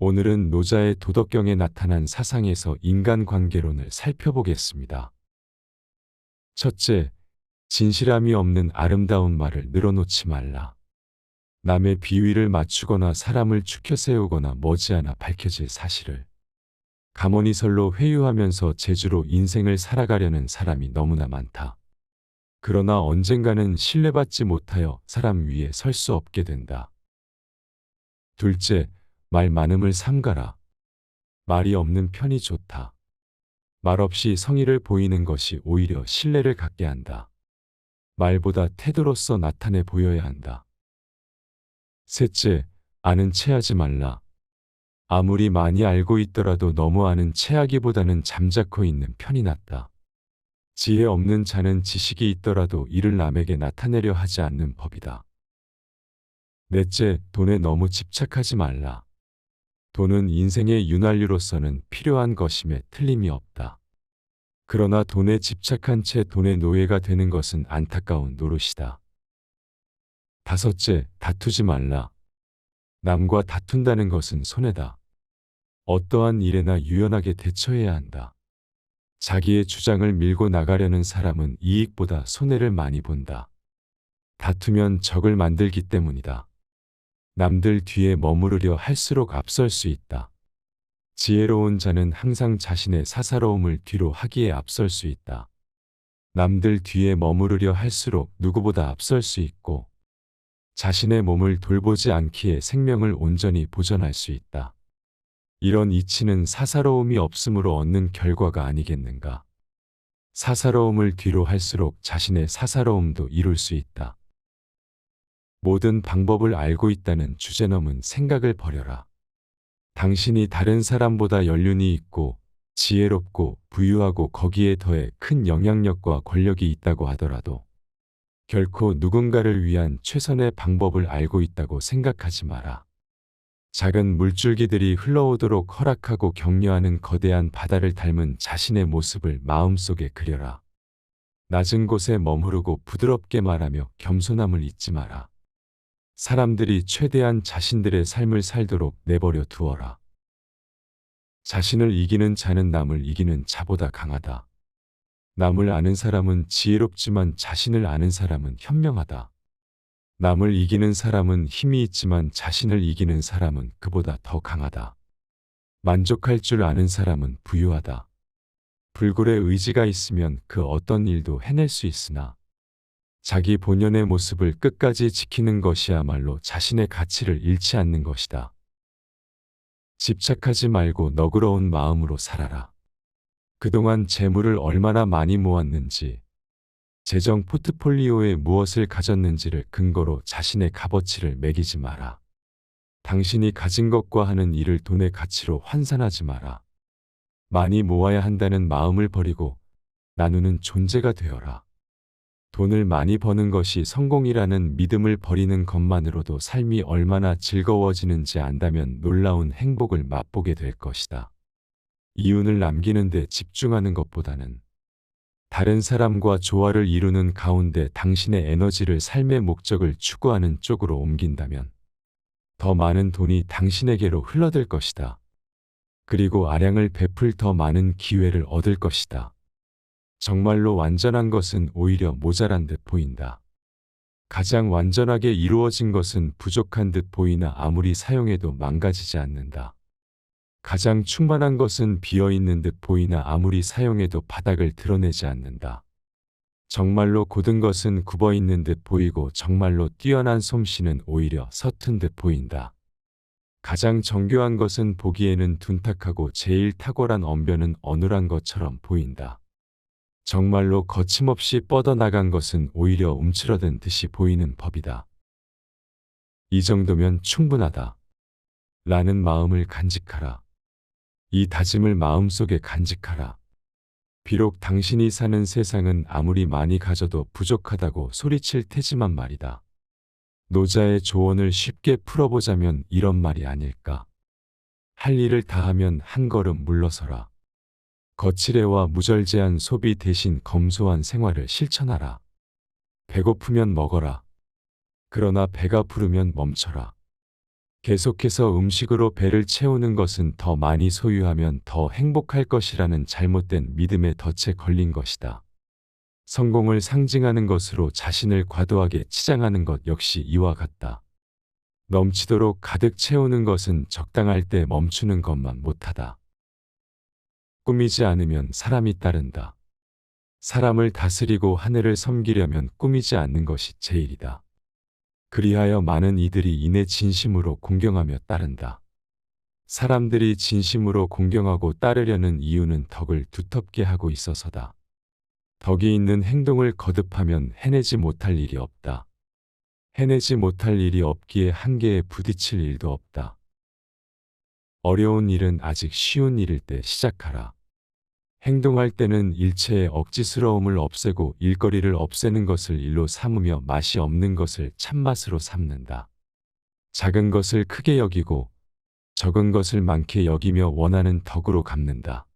오늘은 노자의 도덕경에 나타난 사상에서 인간관계론을 살펴보겠습니다. 첫째, 진실함이 없는 아름다운 말을 늘어놓지 말라. 남의 비위를 맞추거나 사람을 추켜 세우거나 머지않아 밝혀질 사실을 가머니설로 회유하면서 재주로 인생을 살아가려는 사람이 너무나 많다. 그러나 언젠가는 신뢰받지 못하여 사람 위에 설 수 없게 된다. 둘째, 말 많음을 삼가라. 말이 없는 편이 좋다. 말없이 성의를 보이는 것이 오히려 신뢰를 갖게 한다. 말보다 태도로서 나타내 보여야 한다. 셋째, 아는 체하지 말라. 아무리 많이 알고 있더라도 너무 아는 체하기보다는 잠자코 있는 편이 낫다. 지혜 없는 자는 지식이 있더라도 이를 남에게 나타내려 하지 않는 법이다. 넷째, 돈에 너무 집착하지 말라. 돈은 인생의 윤활유로서는 필요한 것임에 틀림이 없다. 그러나 돈에 집착한 채 돈의 노예가 되는 것은 안타까운 노릇이다. 다섯째, 다투지 말라. 남과 다툰다는 것은 손해다. 어떠한 일에나 유연하게 대처해야 한다. 자기의 주장을 밀고 나가려는 사람은 이익보다 손해를 많이 본다. 다투면 적을 만들기 때문이다. 남들 뒤에 머무르려 할수록 앞설 수 있다. 지혜로운 자는 항상 자신의 사사로움을 뒤로 하기에 앞설 수 있다. 남들 뒤에 머무르려 할수록 누구보다 앞설 수 있고 자신의 몸을 돌보지 않기에 생명을 온전히 보존할 수 있다. 이런 이치는 사사로움이 없음으로 얻는 결과가 아니겠는가. 사사로움을 뒤로 할수록 자신의 사사로움도 이룰 수 있다. 모든 방법을 알고 있다는 주제넘은 생각을 버려라. 당신이 다른 사람보다 연륜이 있고 지혜롭고 부유하고 거기에 더해 큰 영향력과 권력이 있다고 하더라도 결코 누군가를 위한 최선의 방법을 알고 있다고 생각하지 마라. 작은 물줄기들이 흘러오도록 허락하고 격려하는 거대한 바다를 닮은 자신의 모습을 마음속에 그려라. 낮은 곳에 머무르고 부드럽게 말하며 겸손함을 잊지 마라. 사람들이 최대한 자신들의 삶을 살도록 내버려 두어라. 자신을 이기는 자는 남을 이기는 자보다 강하다. 남을 아는 사람은 지혜롭지만 자신을 아는 사람은 현명하다. 남을 이기는 사람은 힘이 있지만 자신을 이기는 사람은 그보다 더 강하다. 만족할 줄 아는 사람은 부유하다. 불굴의 의지가 있으면 그 어떤 일도 해낼 수 있으나 자기 본연의 모습을 끝까지 지키는 것이야말로 자신의 가치를 잃지 않는 것이다. 집착하지 말고 너그러운 마음으로 살아라. 그동안 재물을 얼마나 많이 모았는지, 재정 포트폴리오에 무엇을 가졌는지를 근거로 자신의 값어치를 매기지 마라. 당신이 가진 것과 하는 일을 돈의 가치로 환산하지 마라. 많이 모아야 한다는 마음을 버리고 나누는 존재가 되어라. 돈을 많이 버는 것이 성공이라는 믿음을 버리는 것만으로도 삶이 얼마나 즐거워지는지 안다면 놀라운 행복을 맛보게 될 것이다. 이윤을 남기는 데 집중하는 것보다는 다른 사람과 조화를 이루는 가운데 당신의 에너지를 삶의 목적을 추구하는 쪽으로 옮긴다면 더 많은 돈이 당신에게로 흘러들 것이다. 그리고 아량을 베풀 더 많은 기회를 얻을 것이다. 정말로 완전한 것은 오히려 모자란 듯 보인다. 가장 완전하게 이루어진 것은 부족한 듯 보이나 아무리 사용해도 망가지지 않는다. 가장 충만한 것은 비어있는 듯 보이나 아무리 사용해도 바닥을 드러내지 않는다. 정말로 곧은 것은 굽어있는 듯 보이고 정말로 뛰어난 솜씨는 오히려 서툰 듯 보인다. 가장 정교한 것은 보기에는 둔탁하고 제일 탁월한 언변은 어눌한 것처럼 보인다. 정말로 거침없이 뻗어나간 것은 오히려 움츠러든 듯이 보이는 법이다. 이 정도면 충분하다. 라는 마음을 간직하라. 이 다짐을 마음속에 간직하라. 비록 당신이 사는 세상은 아무리 많이 가져도 부족하다고 소리칠 테지만 말이다. 노자의 조언을 쉽게 풀어보자면 이런 말이 아닐까. 할 일을 다하면 한 걸음 물러서라. 거칠애와 무절제한 소비 대신 검소한 생활을 실천하라. 배고프면 먹어라. 그러나 배가 부르면 멈춰라. 계속해서 음식으로 배를 채우는 것은 더 많이 소유하면 더 행복할 것이라는 잘못된 믿음에 덫에 걸린 것이다. 성공을 상징하는 것으로 자신을 과도하게 치장하는 것 역시 이와 같다. 넘치도록 가득 채우는 것은 적당할 때 멈추는 것만 못하다. 꾸미지 않으면 사람이 따른다. 사람을 다스리고 하늘을 섬기려면 꾸미지 않는 것이 제일이다. 그리하여 많은 이들이 이내 진심으로 공경하며 따른다. 사람들이 진심으로 공경하고 따르려는 이유는 덕을 두텁게 하고 있어서다. 덕이 있는 행동을 거듭하면 해내지 못할 일이 없다. 해내지 못할 일이 없기에 한계에 부딪힐 일도 없다. 어려운 일은 아직 쉬운 일일 때 시작하라. 행동할 때는 일체의 억지스러움을 없애고 일거리를 없애는 것을 일로 삼으며 맛이 없는 것을 참맛으로 삼는다. 작은 것을 크게 여기고 적은 것을 많게 여기며 원하는 덕으로 갚는다.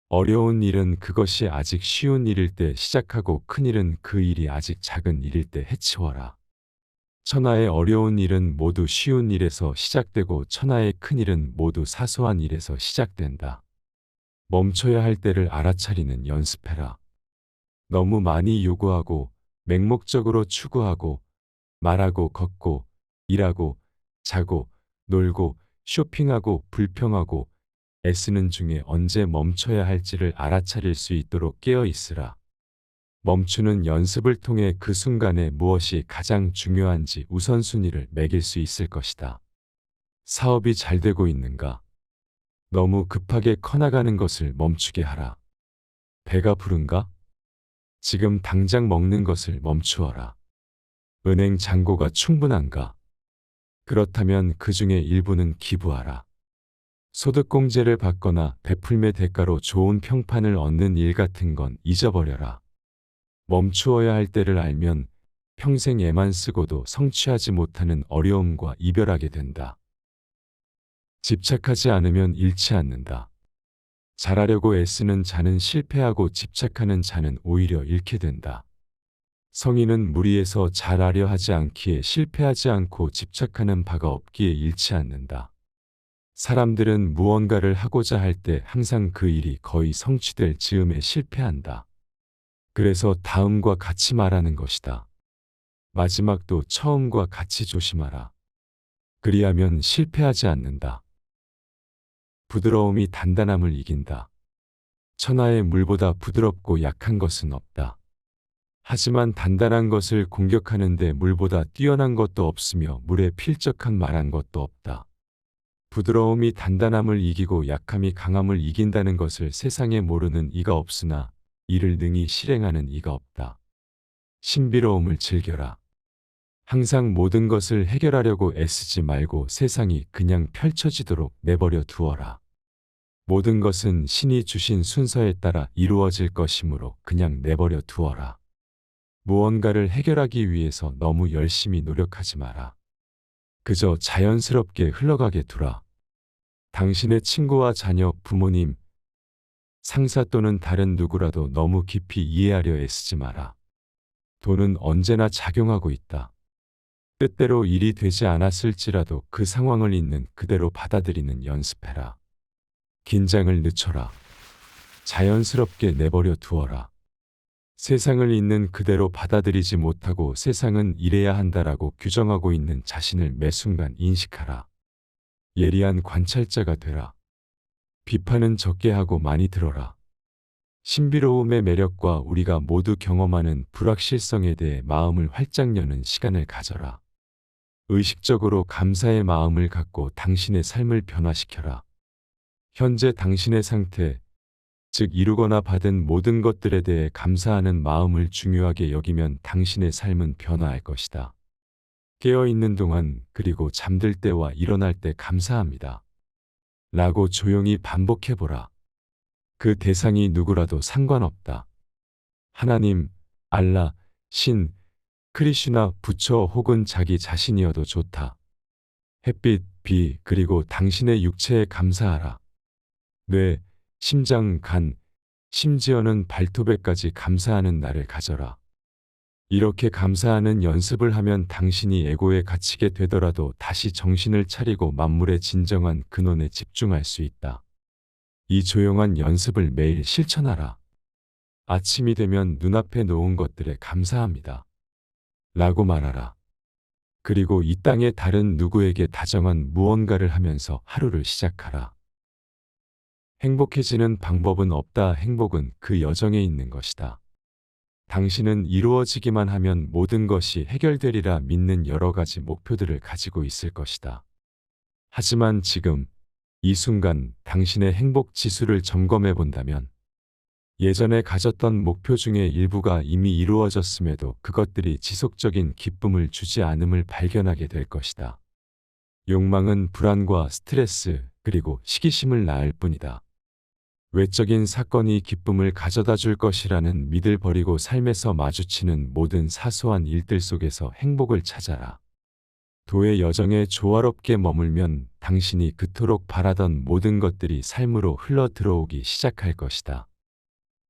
어려운 일은 그것이 아직 쉬운 일일 때 시작하고 큰 일은 그 일이 아직 작은 일일 때 해치워라. 천하의 어려운 일은 모두 쉬운 일에서 시작되고 천하의 큰 일은 모두 사소한 일에서 시작된다. 멈춰야 할 때를 알아차리는 연습해라. 너무 많이 요구하고 맹목적으로 추구하고 말하고 걷고 일하고 자고 놀고 쇼핑하고 불평하고 애쓰는 중에 언제 멈춰야 할지를 알아차릴 수 있도록 깨어 있으라. 멈추는 연습을 통해 그 순간에 무엇이 가장 중요한지 우선순위를 매길 수 있을 것이다. 사업이 잘 되고 있는가? 너무 급하게 커나가는 것을 멈추게 하라. 배가 부른가? 지금 당장 먹는 것을 멈추어라. 은행 잔고가 충분한가? 그렇다면 그 중에 일부는 기부하라. 소득공제를 받거나 베풀매 대가로 좋은 평판을 얻는 일 같은 건 잊어버려라. 멈추어야 할 때를 알면 평생 애만 쓰고도 성취하지 못하는 어려움과 이별하게 된다. 집착하지 않으면 잃지 않는다. 잘하려고 애쓰는 자는 실패하고 집착하는 자는 오히려 잃게 된다. 성인은 무리해서 잘하려 하지 않기에 실패하지 않고 집착하는 바가 없기에 잃지 않는다. 사람들은 무언가를 하고자 할 때 항상 그 일이 거의 성취될 즈음에 실패한다. 그래서 다음과 같이 말하는 것이다. 마지막도 처음과 같이 조심하라. 그리하면 실패하지 않는다. 부드러움이 단단함을 이긴다. 천하의 물보다 부드럽고 약한 것은 없다. 하지만 단단한 것을 공격하는데 물보다 뛰어난 것도 없으며 물에 필적한 말한 것도 없다. 부드러움이 단단함을 이기고 약함이 강함을 이긴다는 것을 세상에 모르는 이가 없으나 이를 능히 실행하는 이가 없다. 신비로움을 즐겨라. 항상 모든 것을 해결하려고 애쓰지 말고 세상이 그냥 펼쳐지도록 내버려 두어라. 모든 것은 신이 주신 순서에 따라 이루어질 것이므로 그냥 내버려 두어라. 무언가를 해결하기 위해서 너무 열심히 노력하지 마라. 그저 자연스럽게 흘러가게 두라. 당신의 친구와 자녀, 부모님, 상사 또는 다른 누구라도 너무 깊이 이해하려 애쓰지 마라. 돈은 언제나 작용하고 있다. 뜻대로 일이 되지 않았을지라도 그 상황을 있는 그대로 받아들이는 연습해라. 긴장을 늦춰라. 자연스럽게 내버려 두어라. 세상을 있는 그대로 받아들이지 못하고 세상은 이래야 한다라고 규정하고 있는 자신을 매 순간 인식하라. 예리한 관찰자가 되라. 비판은 적게 하고 많이 들어라. 신비로움의 매력과 우리가 모두 경험하는 불확실성에 대해 마음을 활짝 여는 시간을 가져라. 의식적으로 감사의 마음을 갖고 당신의 삶을 변화시켜라. 현재 당신의 상태, 즉 이루거나 받은 모든 것들에 대해 감사하는 마음을 중요하게 여기면 당신의 삶은 변화할 것이다. 깨어있는 동안 그리고 잠들 때와 일어날 때 감사합니다. 라고 조용히 반복해보라. 그 대상이 누구라도 상관없다. 하나님, 알라, 신, 크리슈나, 부처 혹은 자기 자신이어도 좋다. 햇빛, 비, 그리고 당신의 육체에 감사하라. 뇌, 심장, 간, 심지어는 발톱에까지 감사하는 날을 가져라. 이렇게 감사하는 연습을 하면 당신이 에고에 갇히게 되더라도 다시 정신을 차리고 만물의 진정한 근원에 집중할 수 있다. 이 조용한 연습을 매일 실천하라. 아침이 되면 눈앞에 놓은 것들에 감사합니다. 라고 말하라. 그리고 이 땅의 다른 누구에게 다정한 무언가를 하면서 하루를 시작하라. 행복해지는 방법은 없다. 행복은 그 여정에 있는 것이다. 당신은 이루어지기만 하면 모든 것이 해결되리라 믿는 여러 가지 목표들을 가지고 있을 것이다. 하지만 지금, 이 순간 당신의 행복 지수를 점검해 본다면 예전에 가졌던 목표 중에 일부가 이미 이루어졌음에도 그것들이 지속적인 기쁨을 주지 않음을 발견하게 될 것이다. 욕망은 불안과 스트레스 그리고 시기심을 낳을 뿐이다. 외적인 사건이 기쁨을 가져다 줄 것이라는 믿을 버리고 삶에서 마주치는 모든 사소한 일들 속에서 행복을 찾아라. 도의 여정에 조화롭게 머물면 당신이 그토록 바라던 모든 것들이 삶으로 흘러 들어오기 시작할 것이다.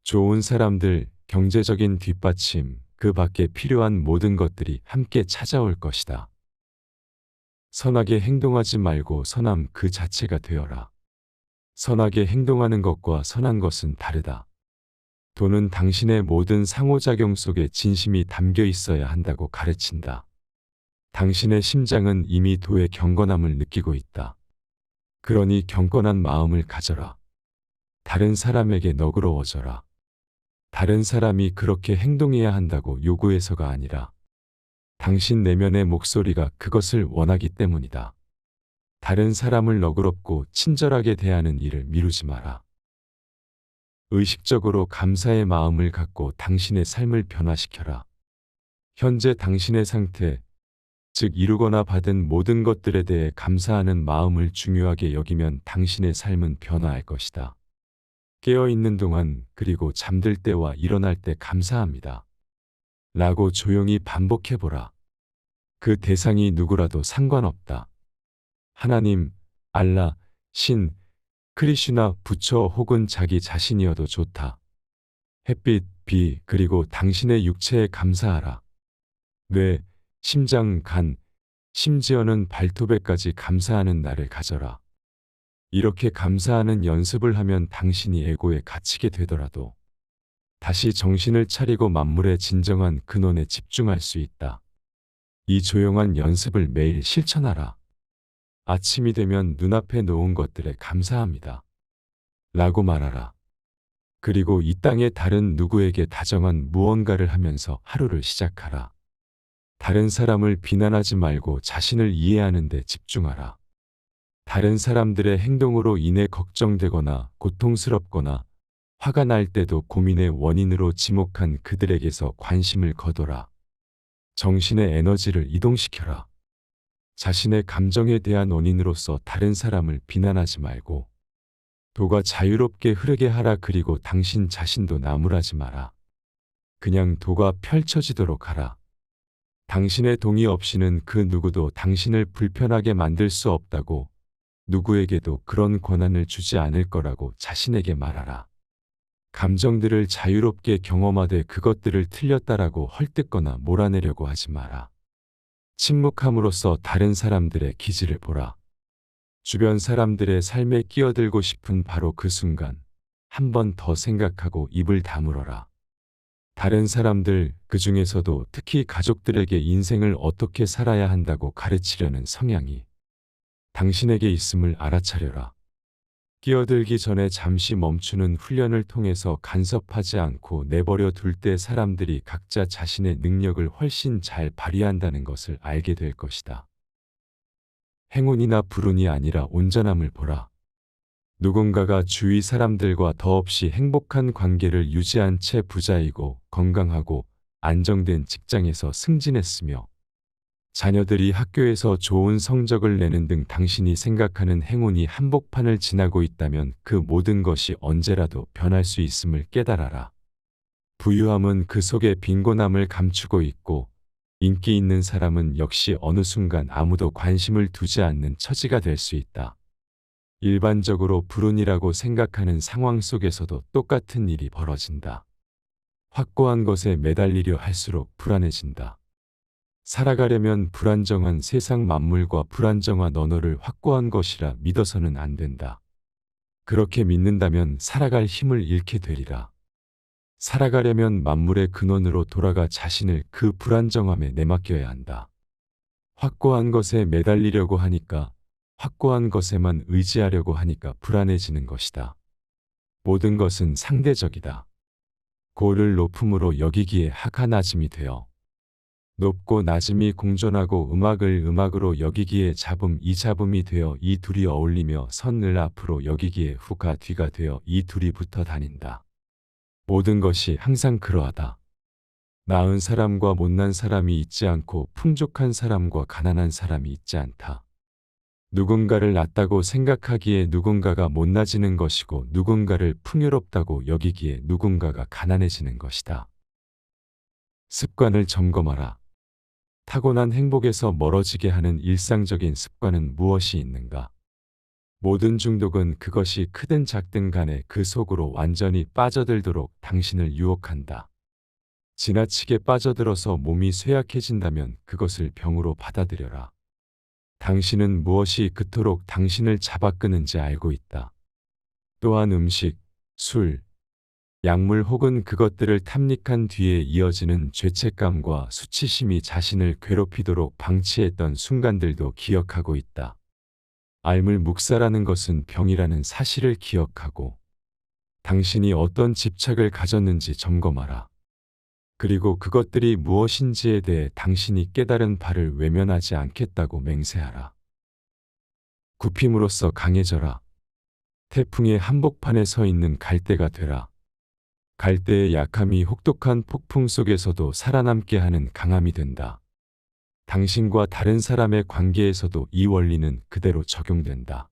좋은 사람들, 경제적인 뒷받침, 그 밖에 필요한 모든 것들이 함께 찾아올 것이다. 선하게 행동하지 말고 선함 그 자체가 되어라. 선하게 행동하는 것과 선한 것은 다르다. 도는 당신의 모든 상호작용 속에 진심이 담겨 있어야 한다고 가르친다. 당신의 심장은 이미 도의 경건함을 느끼고 있다. 그러니 경건한 마음을 가져라. 다른 사람에게 너그러워져라. 다른 사람이 그렇게 행동해야 한다고 요구해서가 아니라 당신 내면의 목소리가 그것을 원하기 때문이다. 다른 사람을 너그럽고 친절하게 대하는 일을 미루지 마라. 의식적으로 감사의 마음을 갖고 당신의 삶을 변화시켜라. 현재 당신의 상태, 즉 이루거나 받은 모든 것들에 대해 감사하는 마음을 중요하게 여기면 당신의 삶은 변화할 것이다. 깨어있는 동안 그리고 잠들 때와 일어날 때 감사합니다. 라고 조용히 반복해보라. 그 대상이 누구라도 상관없다. 하나님, 알라, 신, 크리슈나, 부처 혹은 자기 자신이어도 좋다. 햇빛, 비, 그리고 당신의 육체에 감사하라. 뇌, 심장, 간, 심지어는 발톱에까지 감사하는 날을 가져라. 이렇게 감사하는 연습을 하면 당신이 에고에 갇히게 되더라도 다시 정신을 차리고 만물의 진정한 근원에 집중할 수 있다. 이 조용한 연습을 매일 실천하라. 아침이 되면 눈앞에 놓은 것들에 감사합니다. 라고 말하라. 그리고 이 땅의 다른 누구에게 다정한 무언가를 하면서 하루를 시작하라. 다른 사람을 비난하지 말고 자신을 이해하는 데 집중하라. 다른 사람들의 행동으로 인해 걱정되거나 고통스럽거나 화가 날 때도 고민의 원인으로 지목한 그들에게서 관심을 거둬라. 정신의 에너지를 이동시켜라. 자신의 감정에 대한 원인으로서 다른 사람을 비난하지 말고 도가 자유롭게 흐르게 하라. 그리고 당신 자신도 나무라지 마라. 그냥 도가 펼쳐지도록 하라. 당신의 동의 없이는 그 누구도 당신을 불편하게 만들 수 없다고, 누구에게도 그런 권한을 주지 않을 거라고 자신에게 말하라. 감정들을 자유롭게 경험하되 그것들을 틀렸다라고 헐뜯거나 몰아내려고 하지 마라. 침묵함으로써 다른 사람들의 기질을 보라. 주변 사람들의 삶에 끼어들고 싶은 바로 그 순간 한 번 더 생각하고 입을 다물어라. 다른 사람들, 그 중에서도 특히 가족들에게 인생을 어떻게 살아야 한다고 가르치려는 성향이 당신에게 있음을 알아차려라. 끼어들기 전에 잠시 멈추는 훈련을 통해서 간섭하지 않고 내버려 둘 때 사람들이 각자 자신의 능력을 훨씬 잘 발휘한다는 것을 알게 될 것이다. 행운이나 불운이 아니라 온전함을 보라. 누군가가 주위 사람들과 더없이 행복한 관계를 유지한 채 부자이고 건강하고 안정된 직장에서 승진했으며 자녀들이 학교에서 좋은 성적을 내는 등 당신이 생각하는 행운이 한복판을 지나고 있다면 그 모든 것이 언제라도 변할 수 있음을 깨달아라. 부유함은 그 속에 빈곤함을 감추고 있고 인기 있는 사람은 역시 어느 순간 아무도 관심을 두지 않는 처지가 될 수 있다. 일반적으로 불운이라고 생각하는 상황 속에서도 똑같은 일이 벌어진다. 확고한 것에 매달리려 할수록 불안해진다. 살아가려면 불안정한 세상 만물과 불안정한 언어를 확고한 것이라 믿어서는 안 된다. 그렇게 믿는다면 살아갈 힘을 잃게 되리라. 살아가려면 만물의 근원으로 돌아가 자신을 그 불안정함에 내맡겨야 한다. 확고한 것에 매달리려고 하니까, 확고한 것에만 의지하려고 하니까 불안해지는 것이다. 모든 것은 상대적이다. 고를 높음으로 여기기에 하가 낮음이 되어 높고 낮음이 공존하고 음악을 음악으로 여기기에 잡음이 잡음이 되어 이 둘이 어울리며 선을 앞으로 여기기에 후가 뒤가 되어 이 둘이 붙어 다닌다. 모든 것이 항상 그러하다. 나은 사람과 못난 사람이 있지 않고 풍족한 사람과 가난한 사람이 있지 않다. 누군가를 낫다고 생각하기에 누군가가 못나지는 것이고 누군가를 풍요롭다고 여기기에 누군가가 가난해지는 것이다. 습관을 점검하라. 타고난 행복에서 멀어지게 하는 일상적인 습관은 무엇이 있는가? 모든 중독은 그것이 크든 작든 간에 그 속으로 완전히 빠져들도록 당신을 유혹한다. 지나치게 빠져들어서 몸이 쇠약해진다면 그것을 병으로 받아들여라. 당신은 무엇이 그토록 당신을 잡아끄는지 알고 있다. 또한 음식, 술, 약물 혹은 그것들을 탐닉한 뒤에 이어지는 죄책감과 수치심이 자신을 괴롭히도록 방치했던 순간들도 기억하고 있다. 알물 묵사라는 것은 병이라는 사실을 기억하고 당신이 어떤 집착을 가졌는지 점검하라. 그리고 그것들이 무엇인지에 대해 당신이 깨달은 바를 외면하지 않겠다고 맹세하라. 굽힘으로써 강해져라. 태풍의 한복판에 서 있는 갈대가 되라. 갈대의 약함이 혹독한 폭풍 속에서도 살아남게 하는 강함이 된다. 당신과 다른 사람의 관계에서도 이 원리는 그대로 적용된다.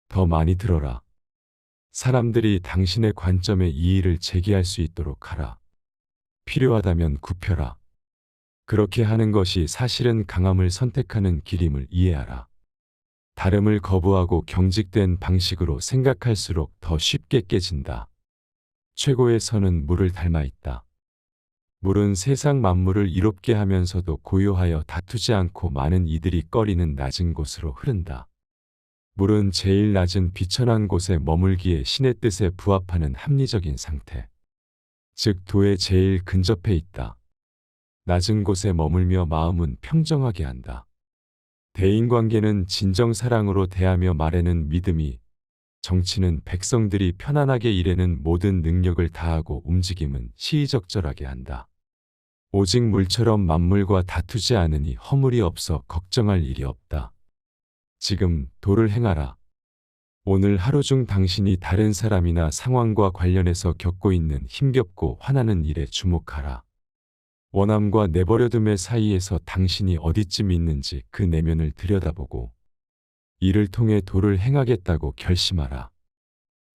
더 많이 들어라. 사람들이 당신의 관점에 이의를 제기할 수 있도록 하라. 필요하다면 굽혀라. 그렇게 하는 것이 사실은 강함을 선택하는 길임을 이해하라. 다름을 거부하고 경직된 방식으로 생각할수록 더 쉽게 깨진다. 최고의 선은 물을 닮아 있다. 물은 세상 만물을 이롭게 하면서도 고요하여 다투지 않고 많은 이들이 꺼리는 낮은 곳으로 흐른다. 물은 제일 낮은 비천한 곳에 머물기에 신의 뜻에 부합하는 합리적인 상태. 즉 도에 제일 근접해 있다. 낮은 곳에 머물며 마음은 평정하게 한다. 대인관계는 진정사랑으로 대하며 말에는 믿음이, 정치는 백성들이 편안하게 일에는 모든 능력을 다하고 움직임은 시의적절하게 한다. 오직 물처럼 만물과 다투지 않으니 허물이 없어 걱정할 일이 없다. 지금 도를 행하라. 오늘 하루 중 당신이 다른 사람이나 상황과 관련해서 겪고 있는 힘겹고 화나는 일에 주목하라. 원함과 내버려둠의 사이에서 당신이 어디쯤 있는지 그 내면을 들여다보고 이를 통해 도를 행하겠다고 결심하라.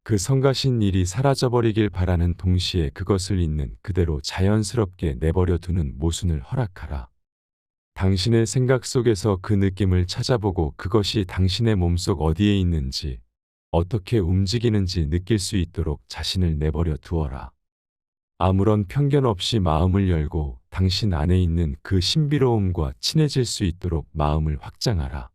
그 성가신 일이 사라져버리길 바라는 동시에 그것을 있는 그대로 자연스럽게 내버려두는 모순을 허락하라. 당신의 생각 속에서 그 느낌을 찾아보고 그것이 당신의 몸속 어디에 있는지 어떻게 움직이는지 느낄 수 있도록 자신을 내버려 두어라. 아무런 편견 없이 마음을 열고 당신 안에 있는 그 신비로움과 친해질 수 있도록 마음을 확장하라.